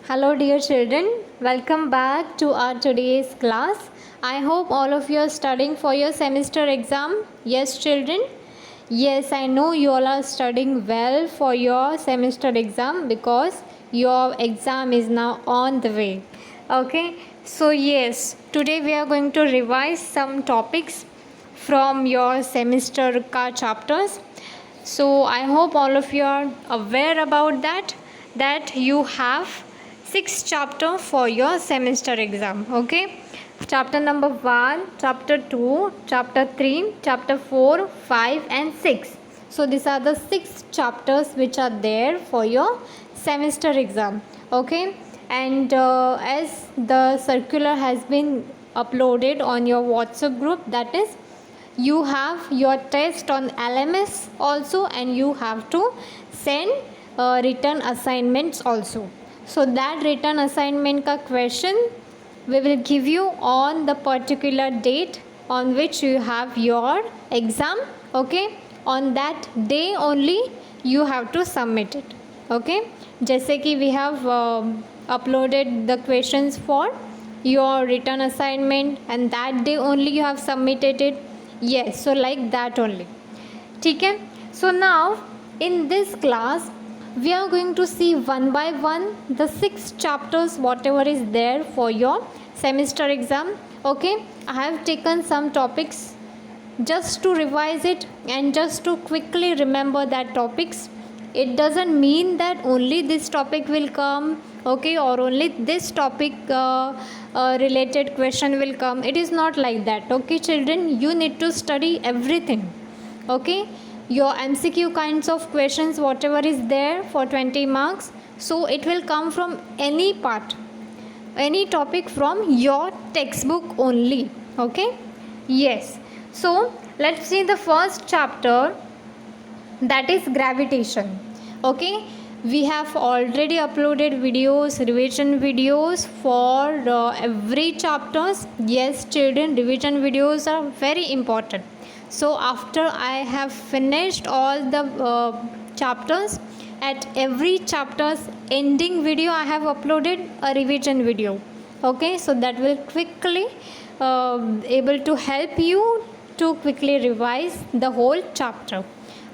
Hello, dear children. Welcome back to our today's class. I hope all of you are studying for your semester exam. Yes, children. Yes, I know you all are studying well for your semester exam because your exam is now on the way. Okay, so yes, today we are going to revise some topics from your semester ka chapters. So I hope all of you are aware about that you have 6 chapter for your semester exam. Okay, chapter number 1, chapter 2, chapter 3, chapter 4, 5 and 6. So these are the 6 chapters which are there for your semester exam. Okay, and as the circular has been uploaded on your WhatsApp group, that is you have your test on LMS also, and you have to send written assignments also. So that written assignment ka question we will give you on the particular date on which you have your exam. Okay, on that day only you have to submit it. Okay, जैसे कि we have uploaded the questions for your written assignment and that day only you have submitted it. Yes, so like that only. ठीक है. So now in this class we are going to see one by one the 6 chapters whatever is there for your semester exam. Okay, I have taken some topics just to revise it and just to quickly remember that topics. It doesn't mean that only this topic will come, okay, or only this topic related question will come. It is not like that. Okay, children, you need to study everything. Okay, your MCQ kinds of questions whatever is there for 20 marks, so it will come from any part, any topic from your textbook only. Okay, yes. So let's see the first chapter, that is gravitation. Okay, we have already uploaded videos, revision videos for every chapters. Yes, children, revision videos are very important. So after I have finished all the chapters, at every chapter's ending video I have uploaded a revision video. Okay, so that will quickly able to help you to quickly revise the whole chapter.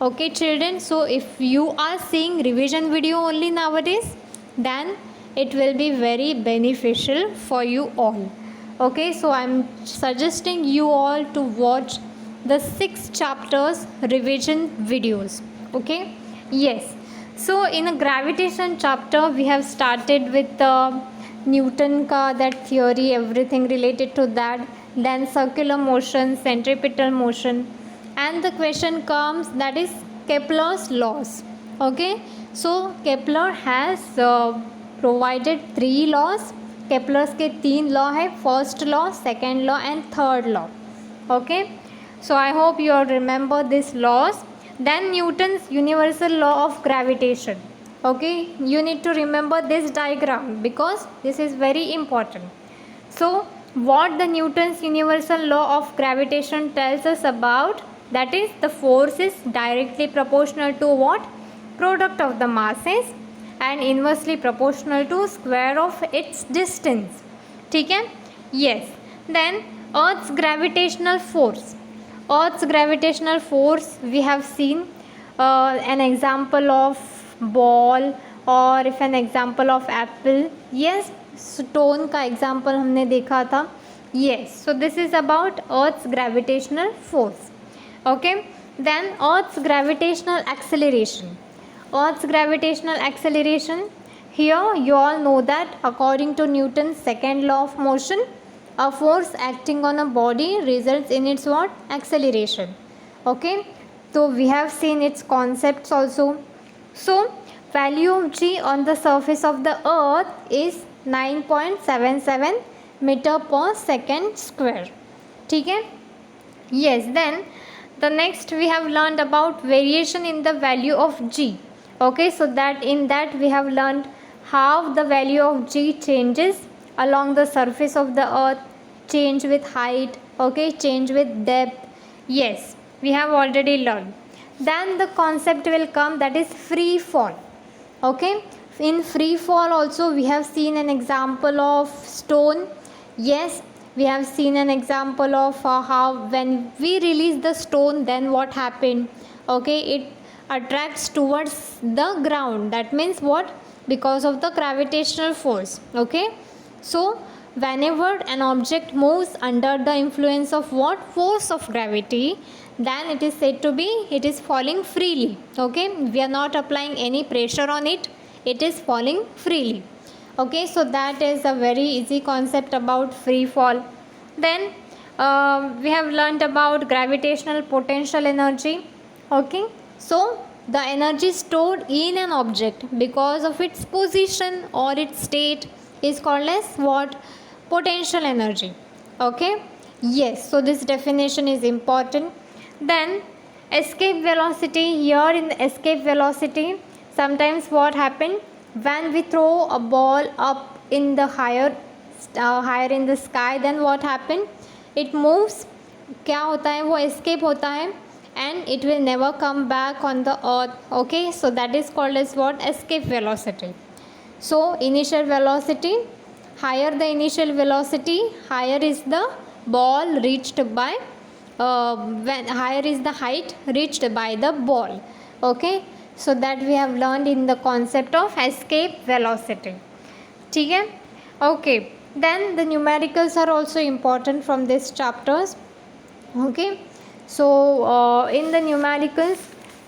Okay, children, so if you are seeing revision video only nowadays, then it will be very beneficial for you all. Okay, so I'm suggesting you all to watch the 6 chapters revision videos. Okay, yes. So in a gravitation chapter we have started with Newton ka that theory, everything related to that, then circular motion, centripetal motion, and the question comes, that is Kepler's laws. Okay, so Kepler has provided 3 laws. Kepler's के 3 law है, first law, second law and third law. Okay, so I hope you all remember these laws. Then Newton's universal law of gravitation. Okay, you need to remember this diagram because this is very important. So what the Newton's universal law of gravitation tells us about, that is the force is directly proportional to what? Product of the masses and inversely proportional to square of its distance. ठीक है? Yes. Then Earth's gravitational force. Earth's gravitational force we have seen an example of ball, or if an example of apple. Yes, stone का example हमने देखा था. Yes, so this is about Earth's gravitational force. Okay, then Earth's gravitational acceleration. Earth's gravitational acceleration, here you all know that according to Newton's second law of motion, a force acting on a body results in its what? Acceleration. Okay, so we have seen its concepts also. So value of G on the surface of the earth is 9.77 meter per second square. ठीक है? Yes, then the next we have learned about variation in the value of G. Okay, so that in that we have learned how the value of G changes along the surface of the earth, change with height, okay, change with depth. Yes, we have already learned. Then the concept will come, that is free fall. Okay, In free fall also we have seen an example of stone. Yes, we have seen an example of how when we release the stone, then what happened? Okay, it attracts towards the ground. That means what? Because of the gravitational force. Okay, so whenever an object moves under the influence of what? Force of gravity, then it is said to be it is falling freely. Okay, we are not applying any pressure on it, it is falling freely. Okay, so that is a very easy concept about free fall. Then we have learned about gravitational potential energy. Okay, so the energy stored in an object because of its position or its state is called as what? Potential energy. Okay, yes, so this definition is important. Then escape velocity. Here in the escape velocity, sometimes what happen when we throw a ball up in the higher in the sky, then what happen? It moves. क्या होता है? वो escape होता है and it will never come back on the earth. Okay, so that is called as what? Escape velocity. So initial velocity, higher the initial velocity, higher is the ball reached by when higher is the height reached by the ball. Okay, so that we have learned in the concept of escape velocity. ठीक है? Okay, then the numericals are also important from this chapters. Okay, so in the numericals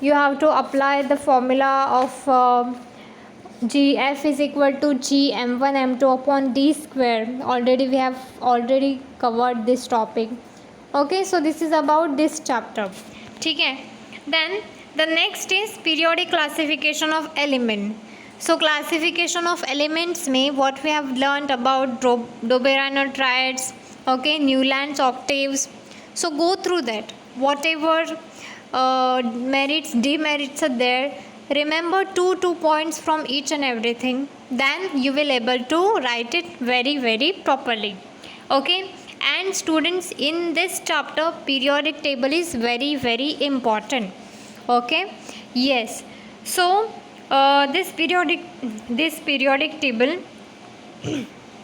you have to apply the formula of Gf is equal to G m1 m2 upon d square. Already we have already covered this topic. Okay, so this is about this chapter. ठीक है? Then the next is periodic classification of element. So classification of elements में what we have learned about Doberainer triads, okay, Newland's octaves. So go through that. Whatever merits, demerits are there, remember two points from each and everything. Then you will able to write it very, very properly. Okay. And students, in this chapter periodic table is very, very important. Okay, yes, so this periodic table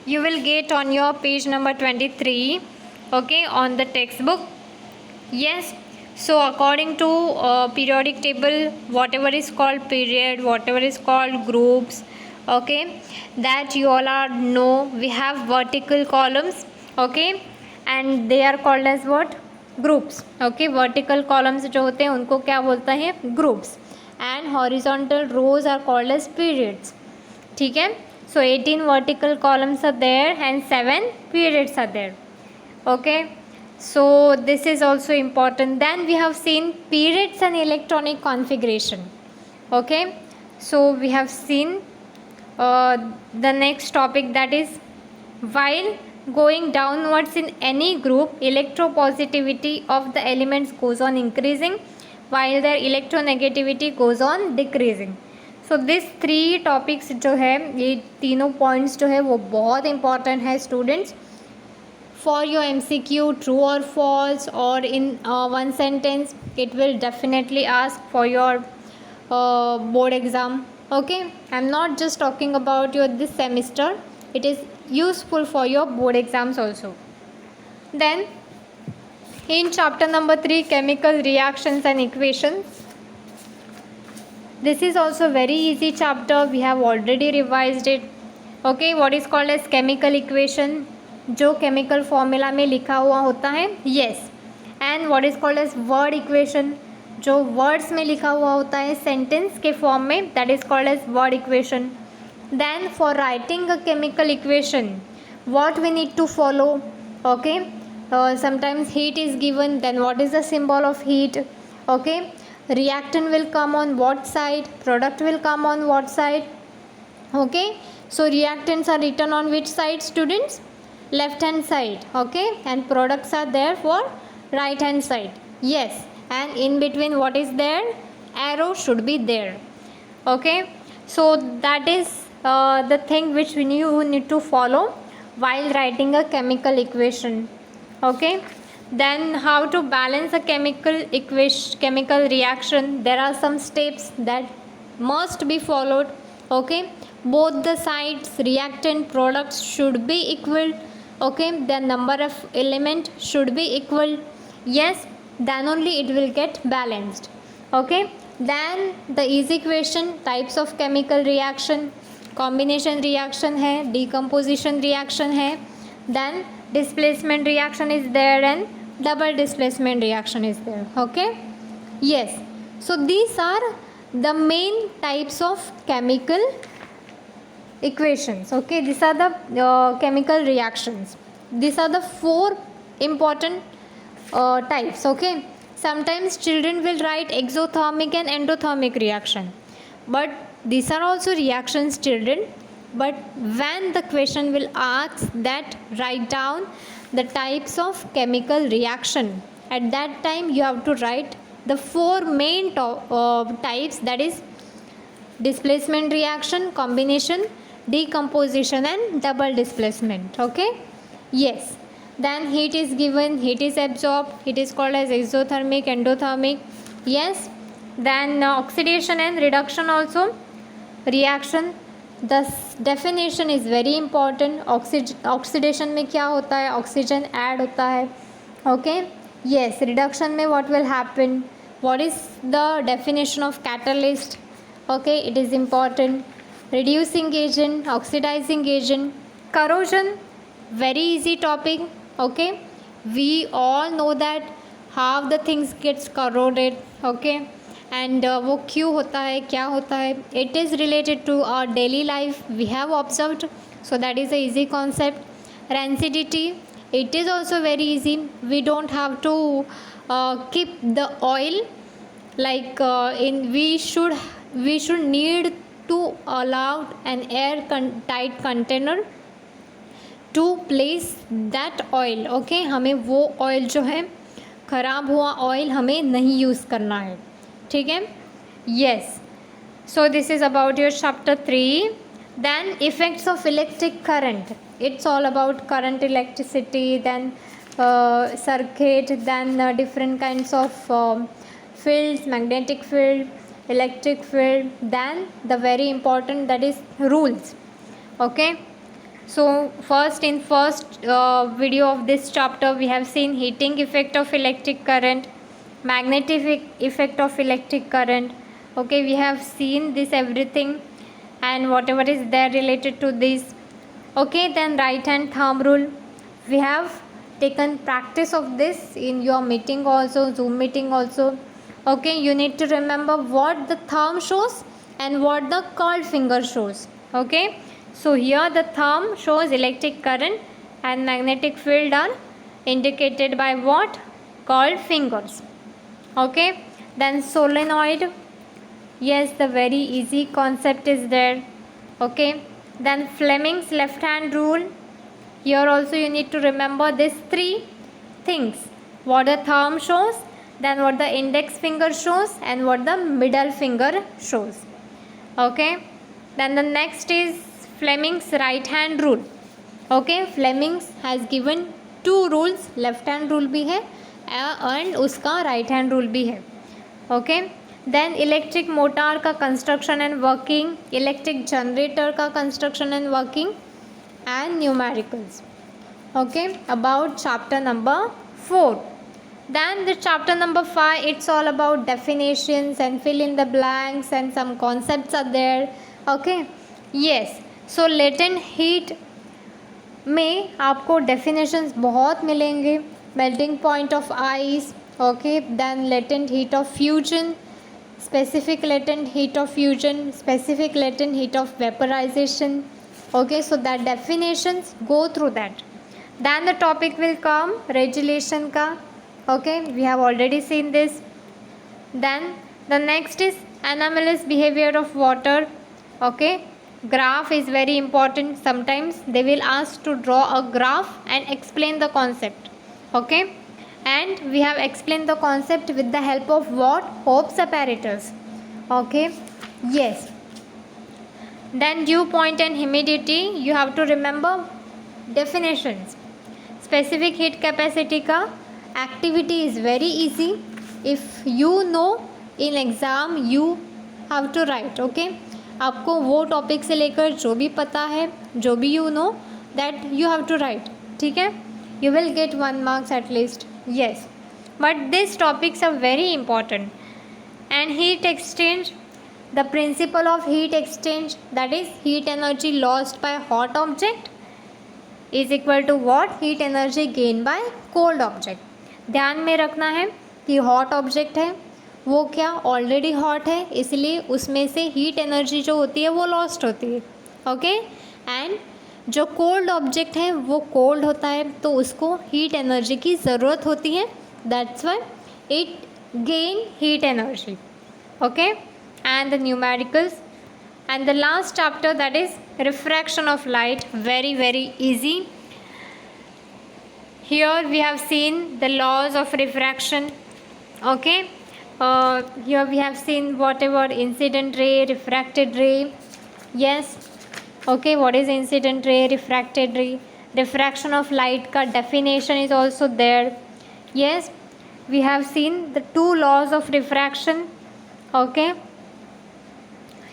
you will get on your page number 23. Okay, on the textbook. Yes, so according to periodic table, whatever is called period, whatever is called groups, okay, that you all are know, we have vertical columns. Okay, and they are called as what? Groups. Okay, vertical columns जो होते हैं उनको क्या बोलता है? Groups. And horizontal rows are called as periods. ठीक है? So 18 vertical columns are there and 7 periods are there. Okay, so this is also important. Then we have seen periods and electronic configuration. Okay, so we have seen the next topic, that is while going downwards in any group, electropositivity of the elements goes on increasing while their electronegativity goes on decreasing. So this three topics जो है, ये तीनों points जो है वो बहुत important है students for your MCQ, true or false, or in one sentence it will definitely ask for your board exam. Okay, I'm not just talking about your this semester, it is useful for your board exams also. Then in chapter number 3, chemical reactions and equations, this is also very easy chapter, we have already revised it. Okay, what is called as chemical equation, जो chemical formula में लिखा हुआ होता है. Yes, and what is called as word equation, जो words में लिखा हुआ होता है sentence के form में, that is called as word equation. Then for writing a chemical equation, what we need to follow? Okay, sometimes heat is given, then what is the symbol of heat? Okay, reactant will come on what side, product will come on what side? Okay, so reactants are written on which side, students? Left hand side. Okay, and products are there for right hand side. Yes, and in between what is there? Arrow should be there. Okay, so that is the thing which you need to follow while writing a chemical equation. Okay, then how to balance a chemical reaction, there are some steps that must be followed. Okay, both the sides reactant products should be equal. Okay, the number of element should be equal. Yes, then only it will get balanced. Okay, then the easy question, types of chemical reaction, combination reaction है, decomposition reaction है, then displacement reaction is there and double displacement reaction is there. Okay, yes, so these are the main types of chemical equations. Okay, these are the chemical reactions. These are the four important types. Okay, sometimes children will write exothermic and endothermic reaction, but these are also reactions, children. But when the question will ask that write down the types of chemical reaction, at that time you have to write the four main types, that is displacement reaction, combination, decomposition and double displacement. Okay, yes, then heat is given, heat is absorbed, it is called as exothermic, endothermic. Yes, then oxidation and reduction also reaction. The definition is very important. Oxidation में क्या होता है, oxygen add होता है. Okay, yes, reduction में what will happen, what is the definition of catalyst. Okay, it is important. Reducing agent, oxidizing agent, corrosion, very easy topic. Okay, we all know that how the things gets corroded. Okay, and वो क्यों होता है, क्या होता है, it is related to our daily life, we have observed, so that is a easy concept. Rancidity, it is also very easy, we don't have to keep the oil like we should need to allow an tight container to place that oil. Okay, हमें वो oil जो है, ख़राब हुआ oil हमें नहीं use करना है. ठीक है, yes, so this is about your chapter 3. Then effects of electric current, it's all about current, electricity, then circuit, then different kinds of fields, magnetic field, electric field, then the very important, that is rules. Okay, so first video of this chapter we have seen heating effect of electric current, magnetic effect of electric current. Okay, we have seen this everything and whatever is there related to this. Okay, then right hand thumb rule, we have taken practice of this in your meeting also, Zoom meeting also. Okay, you need to remember what the thumb shows and what the curled finger shows. Okay, so here the thumb shows electric current and magnetic field are indicated by what? Curled fingers. Okay, then solenoid, yes, the very easy concept is there. Okay, then Fleming's left hand rule, here also you need to remember these three things, what the thumb shows, then what the index finger shows and what the middle finger shows. Okay, then the next is Fleming's right hand rule. Okay, Fleming's has given two rules, left hand rule भी है and उसका right hand rule भी है. Okay, then electric motor का construction and working, electric generator का construction and working and numericals. Okay, about chapter number 4. Then the chapter number 5, it's all about definitions and fill in the blanks and some concepts are there. Okay, yes, so latent heat में आपको definitions बहुत मिलेंगे. Melting point of ice. Okay, then latent heat of fusion, specific latent heat of fusion, specific latent heat of vaporization. Okay, so that definitions, go through that. Then the topic will come regulation ka. Okay, we have already seen this. Then the next is anomalous behavior of water. Okay, graph is very important. Sometimes they will ask to draw a graph and explain the concept. Okay, and we have explained the concept with the help of what? Hope's apparatus. Okay, yes, then dew point and humidity, you have to remember definitions. Specific heat capacity ka activity is very easy, if you know in exam you have to write. Okay, आपको वो topic से लेकर जो भी पता है, जो भी you know, that you have to write. ठीक है, you will get 1 marks at least. Yes, but these topics are very important. And heat exchange, the principle of heat exchange, that is heat energy lost by hot object is equal to what? Heat energy gained by cold object. ध्यान में रखना है कि hot object है वो क्या already hot है, इसलिए उसमें से हीट एनर्जी जो होती है वो लॉस्ट होती है. ओके, एंड जो कोल्ड ऑब्जेक्ट है वो कोल्ड होता है तो उसको हीट एनर्जी की ज़रूरत होती है. That's why it gain heat energy. Okay, and the numericals and the last chapter, that is refraction of light. Very easy. Here we have seen the laws of refraction. Okay, here we have seen whatever incident ray, refracted ray. Yes, okay, what is incident ray, refracted ray? Diffraction of light ka definition is also there. Yes, we have seen the 2 laws of refraction. Okay,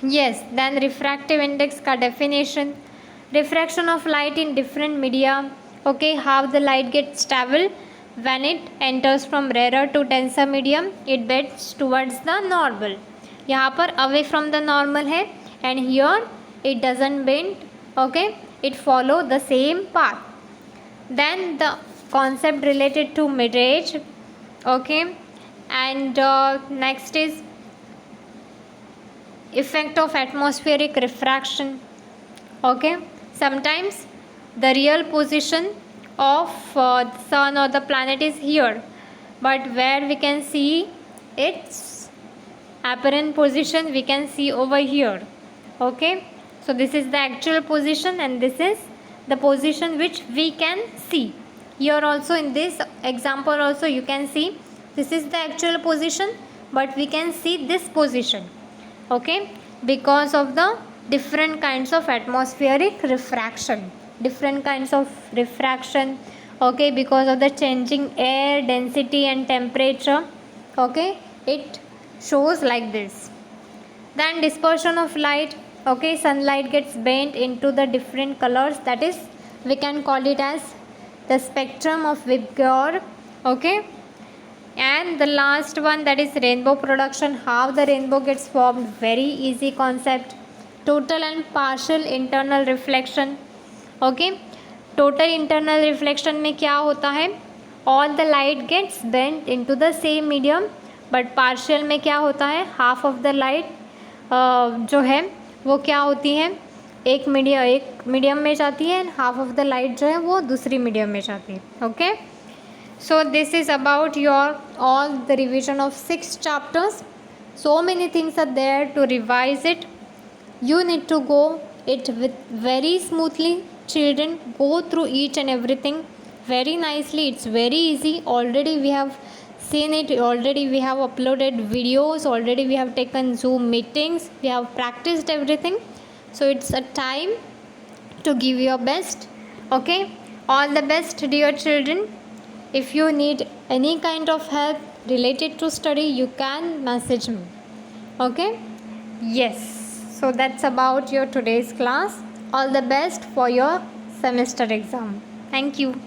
yes, then refractive index ka definition, refraction of light in different media. Okay, how the light gets travel when it enters from rarer to denser medium, it bends towards the normal. यहाँ पर away from the normal है, and here it doesn't bend. Okay, it follow the same path. Then the concept related to mirage. Okay, and next is effect of atmospheric refraction. Okay, sometimes the real position of the sun or the planet is here, but where we can see its apparent position we can see over here. Okay, so this is the actual position and this is the position which we can see. Here also in this example also you can see this is the actual position, but we can see this position. Okay, because of the different kinds of atmospheric refraction, different kinds of refraction. Okay, because of the changing air density and temperature. Okay, it shows like this. Then dispersion of light. Okay, sunlight gets bent into the different colors, that is we can call it as the spectrum of Vibgyor. Okay, and the last one, that is rainbow production. How the rainbow gets formed, very easy concept. Total and partial internal reflection. Okay, total internal reflection में क्या होता है, all the light gets bent into the same medium, but partial में क्या होता है, half of the light जो है वो क्या होती है, एक मीडियम में जाती है, and half of the light जो है वो दूसरी मीडियम में जाती है. Okay, so this is about your all the revision of 6 chapters. So many things are there to revise it. You need to go it with very smoothly. Children, go through each and everything very nicely. It's very easy. Already we have seen it, already we have uploaded videos, already we have taken Zoom meetings, we have practiced everything. So it's a time to give your best. Okay, all the best dear children. If you need any kind of help related to study, you can message me. Okay, yes, so that's about your today's class. All the best for your semester exam. Thank you.